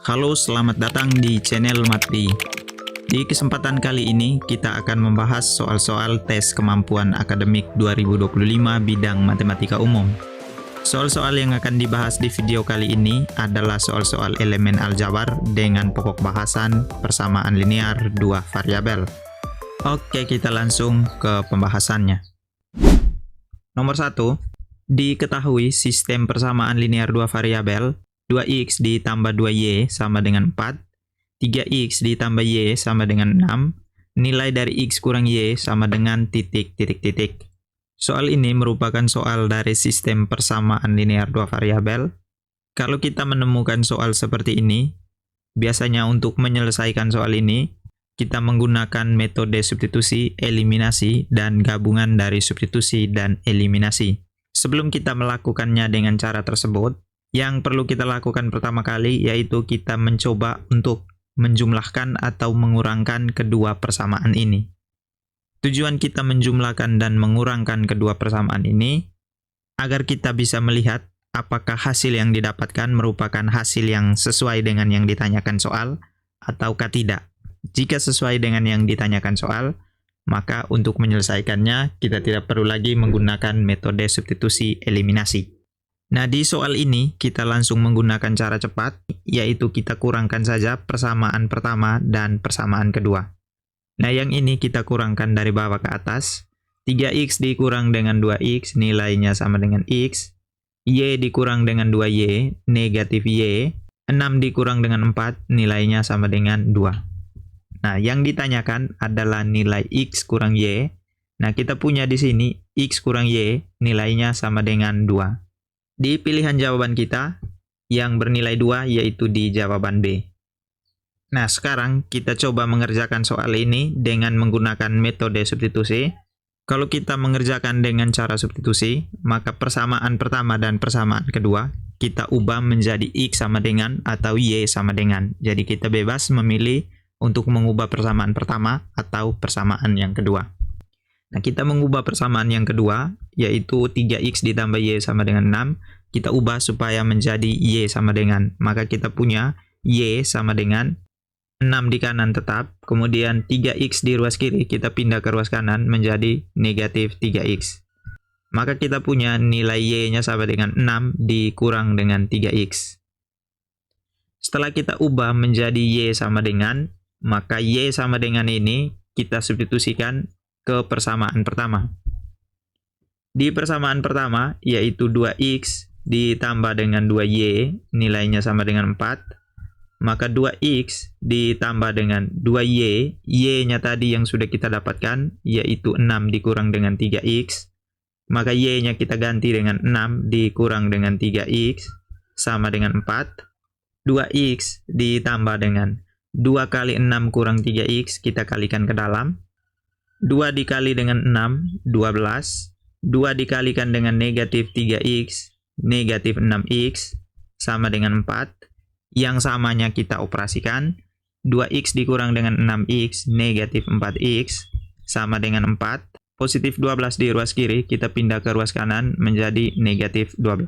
Halo, selamat datang di channel Matri. Di kesempatan kali ini, kita akan membahas soal-soal tes kemampuan akademik 2025 bidang matematika umum. Soal-soal yang akan dibahas di video kali ini adalah soal-soal elemen aljabar dengan pokok bahasan persamaan linear dua variabel. Oke, kita langsung ke pembahasannya. Nomor 1, diketahui sistem persamaan linear dua variabel 2x ditambah 2y sama dengan 4, 3x ditambah y sama dengan 6, nilai dari x kurang y sama dengan titik. Soal ini merupakan soal dari sistem persamaan linear dua variabel. Kalau kita menemukan soal seperti ini, biasanya untuk menyelesaikan soal ini, kita menggunakan metode substitusi, eliminasi, dan gabungan dari substitusi dan eliminasi. Sebelum kita melakukannya dengan cara tersebut, yang perlu kita lakukan pertama kali yaitu kita mencoba untuk menjumlahkan atau mengurangkan kedua persamaan ini. Tujuan kita menjumlahkan dan mengurangkan kedua persamaan ini agar kita bisa melihat apakah hasil yang didapatkan merupakan hasil yang sesuai dengan yang ditanyakan soal ataukah tidak. Jika sesuai dengan yang ditanyakan soal, maka untuk menyelesaikannya kita tidak perlu lagi menggunakan metode substitusi eliminasi. Nah, di soal ini kita langsung menggunakan cara cepat, yaitu kita kurangkan saja persamaan pertama dan persamaan kedua. Nah, yang ini kita kurangkan dari bawah ke atas. 3x dikurang dengan 2x, nilainya sama dengan x. Y dikurang dengan 2y, negatif y. 6 dikurang dengan 4, nilainya sama dengan 2. Nah, yang ditanyakan adalah nilai x kurang y. Nah, kita punya di sini x kurang y, nilainya sama dengan 2. Di pilihan jawaban kita, yang bernilai 2 yaitu di jawaban B. Nah, sekarang kita coba mengerjakan soal ini dengan menggunakan metode substitusi. Kalau kita mengerjakan dengan cara substitusi, maka persamaan pertama dan persamaan kedua, kita ubah menjadi x sama dengan atau y sama dengan. Jadi kita bebas memilih untuk mengubah persamaan pertama atau persamaan yang kedua. Nah, kita mengubah persamaan yang kedua, yaitu 3x ditambah y sama dengan 6, kita ubah supaya menjadi y sama dengan, maka kita punya y sama dengan 6 di kanan tetap, kemudian 3x di ruas kiri, kita pindah ke ruas kanan menjadi negatif 3x. Maka kita punya nilai y-nya sama dengan 6 dikurang dengan 3x. Setelah kita ubah menjadi y sama dengan, maka y sama dengan ini kita substitusikan ke persamaan pertama. Di persamaan pertama, yaitu 2x ditambah dengan 2y, nilainya sama dengan 4. Maka 2x ditambah dengan 2y, y-nya tadi yang sudah kita dapatkan, yaitu 6 dikurang dengan 3x. Maka y-nya kita ganti dengan 6 dikurang dengan 3x, sama dengan 4. 2x ditambah dengan 2 kali 6 kurang 3x, kita kalikan ke dalam. 2 dikali dengan 6, 12. 2 dikalikan dengan negatif 3x, negatif 6x, sama dengan 4. Yang samanya kita operasikan. 2x dikurang dengan 6x, negatif 4x, sama dengan 4. Positif 12 di ruas kiri, kita pindah ke ruas kanan menjadi negatif 12.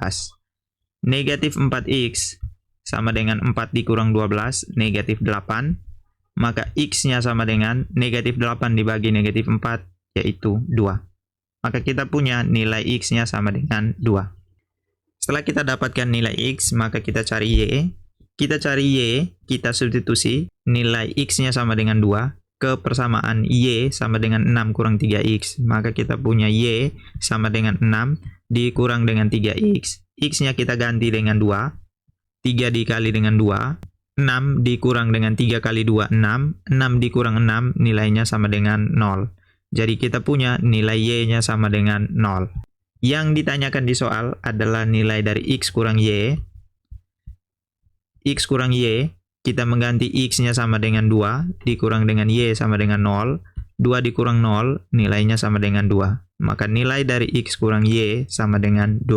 Negatif 4x, sama dengan 4 dikurang 12, negatif 8. Maka x-nya sama dengan negatif 8 dibagi negatif 4, yaitu 2. Maka kita punya nilai x-nya sama dengan 2. Setelah kita dapatkan nilai x, maka kita cari y. Kita cari y, kita substitusi nilai x-nya sama dengan 2 ke persamaan y sama dengan 6 kurang 3x. Maka kita punya y sama dengan 6 dikurang dengan 3x. X-nya kita ganti dengan 2. 3 dikali dengan 2. 6 dikurang dengan 3 kali 2, 6. 6 dikurang 6, nilainya sama dengan 0. Jadi kita punya nilai y-nya sama dengan 0. Yang ditanyakan di soal adalah nilai dari x kurang y. X kurang y, kita mengganti x-nya sama dengan 2, dikurang dengan y sama dengan 0. 2 dikurang 0, nilainya sama dengan 2. Maka nilai dari x kurang y sama dengan 2.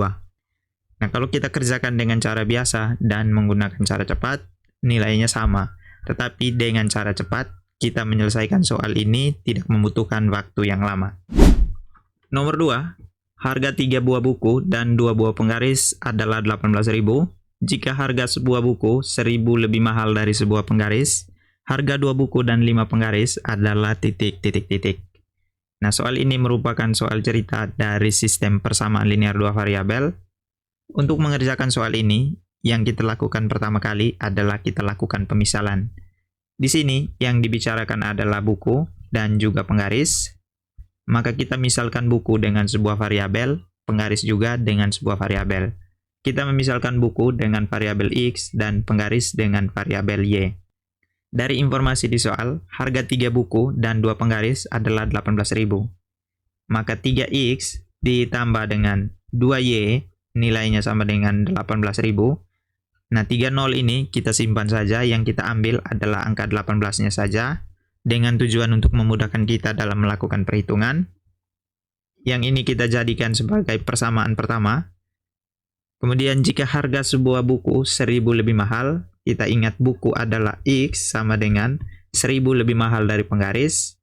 Nah, kalau kita kerjakan dengan cara biasa dan menggunakan cara cepat, nilainya sama, tetapi dengan cara cepat kita menyelesaikan soal ini tidak membutuhkan waktu yang lama. Nomor 2, harga 3 buah buku dan 2 buah penggaris adalah 18.000. jika harga sebuah buku 1000 lebih mahal dari sebuah penggaris, harga 2 buku dan 5 penggaris adalah titik. Nah, soal ini merupakan soal cerita dari sistem persamaan linear 2 variabel. Untuk mengerjakan soal ini, yang kita lakukan pertama kali adalah kita lakukan pemisalan. Di sini, yang dibicarakan adalah buku dan juga penggaris. Maka kita misalkan buku dengan sebuah variabel, penggaris juga dengan sebuah variabel. Kita memisalkan buku dengan variabel X dan penggaris dengan variabel Y. Dari informasi di soal, harga 3 buku dan 2 penggaris adalah 18.000. Maka 3X ditambah dengan 2Y, nilainya sama dengan 18.000. Nah, 30 ini kita simpan saja, yang kita ambil adalah angka 18-nya saja, dengan tujuan untuk memudahkan kita dalam melakukan perhitungan. Yang ini kita jadikan sebagai persamaan pertama. Kemudian jika harga sebuah buku 1000 lebih mahal, kita ingat buku adalah X sama dengan 1000 lebih mahal dari penggaris.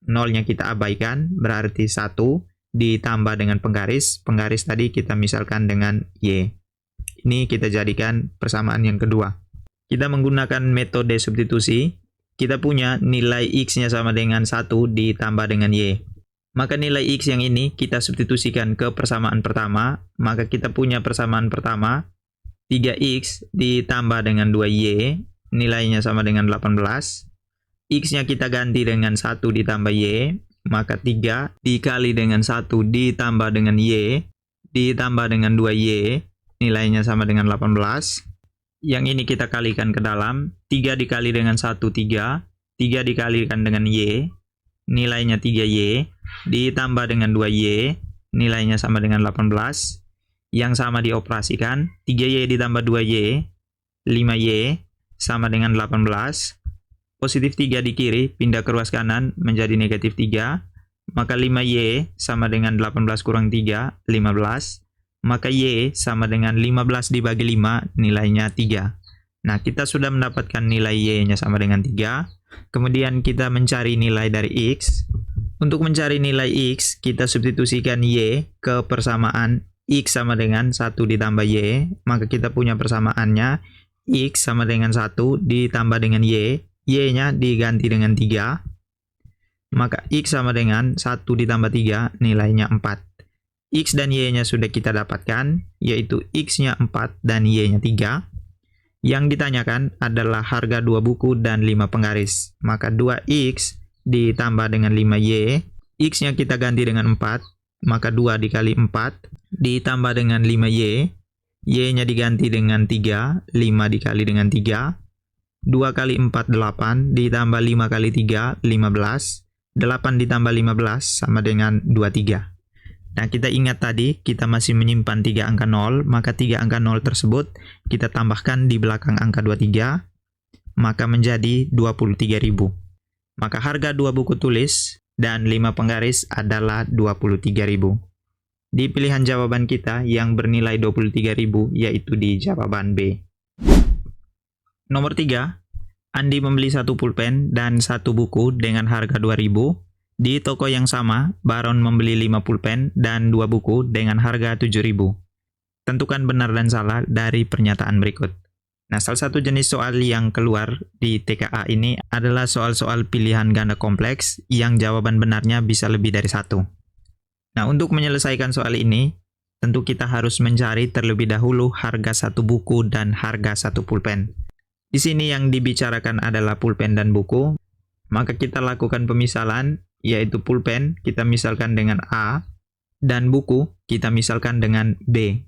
Nolnya kita abaikan, berarti 1 ditambah dengan penggaris. Penggaris tadi kita misalkan dengan Y. Ini kita jadikan persamaan yang kedua. Kita menggunakan metode substitusi. Kita punya nilai X-nya sama dengan 1 ditambah dengan Y. Maka nilai X yang ini kita substitusikan ke persamaan pertama. Maka kita punya persamaan pertama, 3X ditambah dengan 2Y, nilainya sama dengan 18. X-nya kita ganti dengan 1 ditambah Y. Maka 3 dikali dengan 1 ditambah dengan Y, ditambah dengan 2Y, nilainya sama dengan 18. Yang ini kita kalikan ke dalam. 3 dikali dengan 1, 3. 3 dikalikan dengan Y, nilainya 3Y, ditambah dengan 2Y, nilainya sama dengan 18. Yang sama dioperasikan, 3Y ditambah 2Y, 5Y, sama dengan 18. Positif 3 di kiri, pindah ke ruas kanan menjadi negatif 3. Maka 5Y sama dengan 18 kurang 3, 15. Maka Y sama dengan 15 dibagi 5, nilainya 3. Nah, kita sudah mendapatkan nilai Y-nya sama dengan 3. Kemudian kita mencari nilai dari X. Untuk mencari nilai X, kita substitusikan Y ke persamaan X sama dengan 1 ditambah Y. Maka kita punya persamaannya X sama dengan 1 ditambah dengan Y. Y-nya diganti dengan 3. Maka X sama dengan 1 ditambah 3, nilainya 4. X dan Y-nya sudah kita dapatkan, yaitu X-nya 4 dan Y-nya 3. Yang ditanyakan adalah harga 2 buku dan 5 penggaris. Maka 2X ditambah dengan 5Y, X-nya kita ganti dengan 4, maka 2 dikali 4, ditambah dengan 5Y, Y-nya diganti dengan 3, 5 dikali dengan 3, 2 kali 4, 8, ditambah 5 kali 3, 15, 8 ditambah 15 sama dengan 23. Nah, kita ingat tadi, kita masih menyimpan 3 angka 0, maka 3 angka 0 tersebut kita tambahkan di belakang angka 23, maka menjadi 23.000. Maka harga 2 buku tulis dan 5 penggaris adalah 23.000. Di pilihan jawaban kita yang bernilai 23.000, yaitu di jawaban B. Nomor 3, Andi membeli 1 pulpen dan 1 buku dengan harga 2.000. Di toko yang sama, Baron membeli 5 pulpen dan 2 buku dengan harga 7.000. Tentukan benar dan salah dari pernyataan berikut. Nah, salah satu jenis soal yang keluar di TKA ini adalah soal-soal pilihan ganda kompleks yang jawaban benarnya bisa lebih dari 1. Nah, untuk menyelesaikan soal ini, tentu kita harus mencari terlebih dahulu harga 1 buku dan harga 1 pulpen. Di sini yang dibicarakan adalah pulpen dan buku, maka kita lakukan pemisalan, yaitu pulpen kita misalkan dengan A, dan buku kita misalkan dengan B.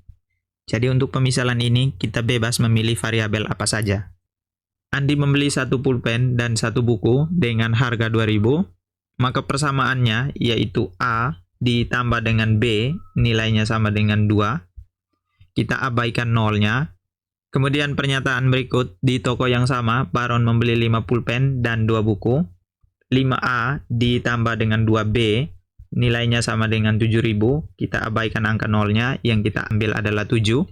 Jadi untuk pemisalan ini kita bebas memilih variabel apa saja. Andi membeli 1 pulpen dan 1 buku dengan harga 2.000, maka persamaannya yaitu A ditambah dengan B, nilainya sama dengan 2. Kita abaikan nolnya. Kemudian pernyataan berikut, di toko yang sama, Baron membeli 5 pulpen dan 2 buku. 5A ditambah dengan 2B, nilainya sama dengan 7.000. Kita abaikan angka nolnya, yang kita ambil adalah 7.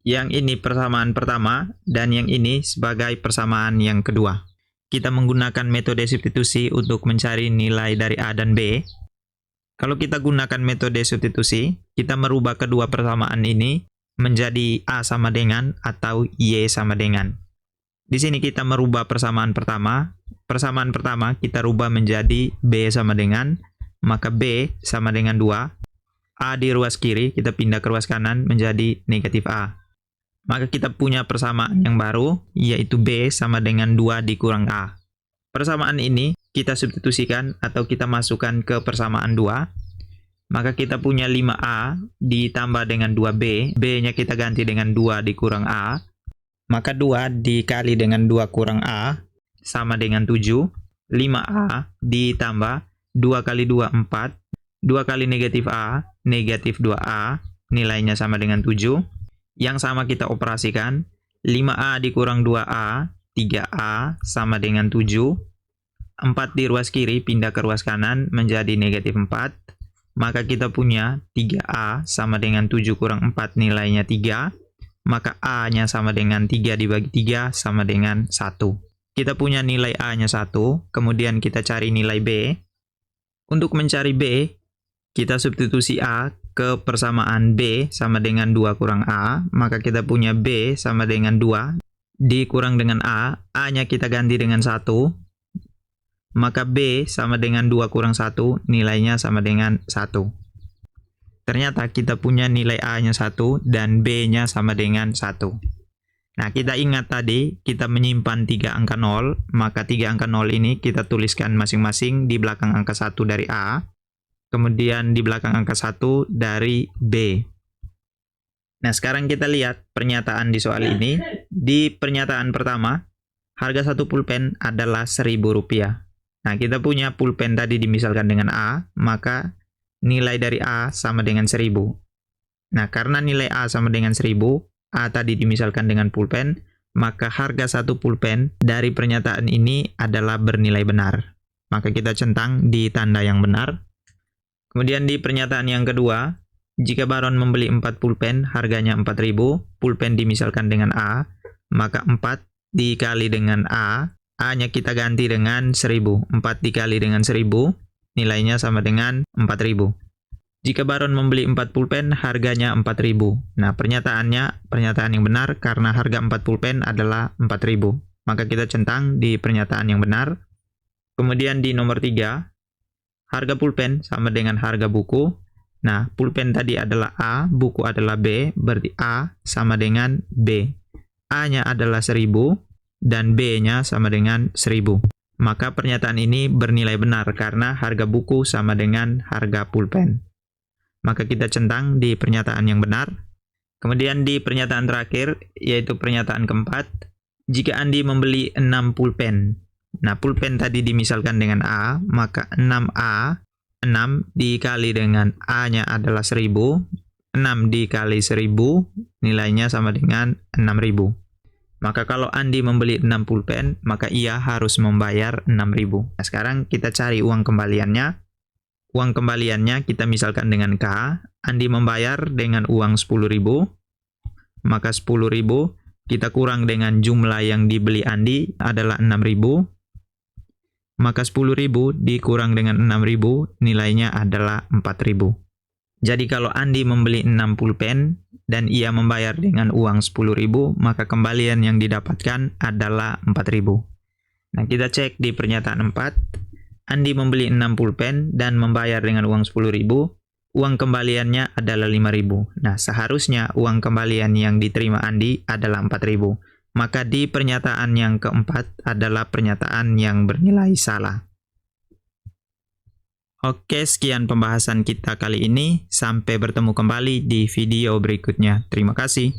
Yang ini persamaan pertama, dan yang ini sebagai persamaan yang kedua. Kita menggunakan metode substitusi untuk mencari nilai dari A dan B. Kalau kita gunakan metode substitusi, kita merubah kedua persamaan ini menjadi A sama dengan atau Y sama dengan. Di sini kita merubah persamaan pertama. Persamaan pertama kita rubah menjadi B sama dengan, maka B sama dengan 2. A di ruas kiri kita pindah ke ruas kanan menjadi negatif A. Maka kita punya persamaan yang baru, yaitu B sama dengan 2 dikurang A. Persamaan ini kita substitusikan atau kita masukkan ke persamaan 2. Maka kita punya 5A ditambah dengan 2B. B-nya kita ganti dengan 2 dikurang A. Maka 2 dikali dengan 2 kurang A sama dengan 7. 5A ditambah 2 kali 2, 4. 2 kali negatif A, negatif 2A. Nilainya sama dengan 7. Yang sama kita operasikan. 5A dikurang 2A, 3A sama dengan 7. 4 di ruas kiri pindah ke ruas kanan menjadi negatif 4. Maka kita punya 3A sama dengan 7 kurang 4 nilainya 3. Maka A-nya sama dengan 3 dibagi 3 sama dengan 1. Kita punya nilai A-nya 1, kemudian kita cari nilai B. Untuk mencari B, kita substitusi A ke persamaan B sama dengan 2 kurang A. Maka kita punya B sama dengan 2 dikurang dengan A. A-nya kita ganti dengan 1. Maka B sama dengan 2 kurang 1, nilainya sama dengan 1. Ternyata kita punya nilai A-nya 1 dan B-nya sama dengan 1. Nah, kita ingat tadi kita menyimpan 3 angka 0, maka 3 angka 0 ini kita tuliskan masing-masing di belakang angka 1 dari A, kemudian di belakang angka 1 dari B. Nah, sekarang kita lihat pernyataan di soal ini. Di pernyataan pertama, harga satu pulpen adalah Rp1.000. Nah, kita punya pulpen tadi dimisalkan dengan A, maka nilai dari A sama dengan 1000. Nah, karena nilai A sama dengan 1000, A tadi dimisalkan dengan pulpen, maka harga satu pulpen dari pernyataan ini adalah bernilai benar. Maka kita centang di tanda yang benar. Kemudian di pernyataan yang kedua, jika Baron membeli 4 pulpen, harganya 4000, pulpen dimisalkan dengan A, maka 4 dikali dengan A, A-nya kita ganti dengan 1000. 4 dikali dengan 1000, nilainya sama dengan 4000. Jika Baron membeli 4 pulpen, harganya 4000. Nah, pernyataan yang benar karena harga 4 pulpen adalah 4000. Maka kita centang di pernyataan yang benar. Kemudian di nomor 3, harga pulpen sama dengan harga buku. Nah, pulpen tadi adalah A, buku adalah B, berarti A sama dengan B. A-nya adalah 1000. Dan B-nya sama dengan 1000. Maka pernyataan ini bernilai benar karena harga buku sama dengan harga pulpen. Maka kita centang di pernyataan yang benar. Kemudian di pernyataan terakhir, yaitu pernyataan keempat, jika Andi membeli 6 pulpen. Nah, pulpen tadi dimisalkan dengan A, maka 6A, 6 dikali dengan A-nya adalah 1000. 6 dikali 1000, nilainya sama dengan 6000. Maka kalau Andi membeli 6 pulpen, maka ia harus membayar 6000. Nah, sekarang kita cari uang kembaliannya. Uang kembaliannya kita misalkan dengan K. Andi membayar dengan uang 10.000. Maka 10.000 kita kurang dengan jumlah yang dibeli Andi adalah 6.000. Maka 10.000 dikurang dengan 6.000, nilainya adalah 4.000. Jadi kalau Andi membeli 6 pulpen dan ia membayar dengan uang 10.000, maka kembalian yang didapatkan adalah 4.000. Nah, kita cek di pernyataan 4. Andi membeli 6 pulpen dan membayar dengan uang 10.000. Uang kembaliannya adalah 5.000. Nah, seharusnya uang kembalian yang diterima Andi adalah 4.000. Maka di pernyataan yang keempat adalah pernyataan yang bernilai salah. Oke, sekian pembahasan kita kali ini. Sampai bertemu kembali di video berikutnya. Terima kasih.